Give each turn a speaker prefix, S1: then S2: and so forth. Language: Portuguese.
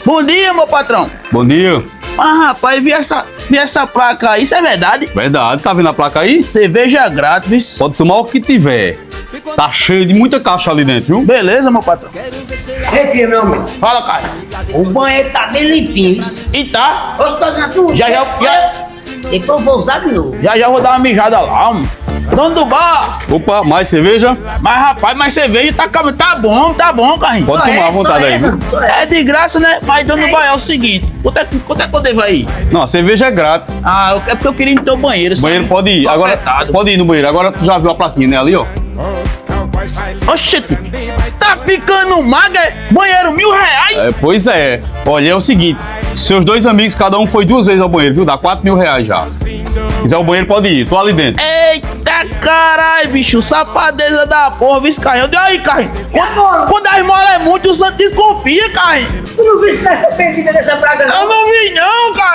S1: Bom dia, meu patrão.
S2: Bom dia.
S1: Ah, rapaz, vi essa placa aí, isso é verdade?
S2: Verdade, tá vendo a placa aí?
S1: Cerveja grátis.
S2: Pode tomar o que tiver. Tá cheio de muita caixa ali dentro, viu?
S1: Beleza, meu patrão.
S3: Aqui, meu amigo.
S1: Fala, cara.
S3: O banheiro tá bem limpinho.
S1: E tá?
S3: Gostoso na tua?
S1: Já.
S3: Depois eu vou usar de novo.
S1: Já vou dar uma mijada lá, mano. Dono do bar.
S2: Opa, mais cerveja?
S1: Mas, rapaz, mas cerveja tá bom, carrinho.
S2: Pode
S3: Só
S2: tomar à
S3: essa,
S2: vontade
S3: só
S2: aí,
S3: essa,
S2: viu?
S3: só essa.
S1: É de graça, né? Mas, dono do bar, é o seguinte. Quanto é que eu devo aí?
S2: Não, a cerveja é grátis.
S1: Ah, é porque eu queria ir no teu banheiro,
S2: O
S1: sabe?
S2: banheiro pode ir.
S1: Tô
S2: Agora,
S1: apertado.
S2: pode ir no banheiro. Agora tu já viu a plaquinha, né? Ali, ó.
S1: Oxente, tá ficando magra? Banheiro R$1.000?
S2: Pois é. Olha, é o seguinte. Seus dois amigos, cada um foi 2 vezes ao banheiro, viu? Dá R$4.000 já. Se quiser o banheiro, pode ir. Tô ali dentro.
S1: Eita caralho, bicho, safadeza da porra, viu, Carrinho? Olha aí, Carrinho. Quando a esmola é muito, o santo desconfia, Carrinho.
S3: Tu não viste nessa perdida dessa praga,
S1: Eu
S3: não?
S1: não vi não, Carrinho.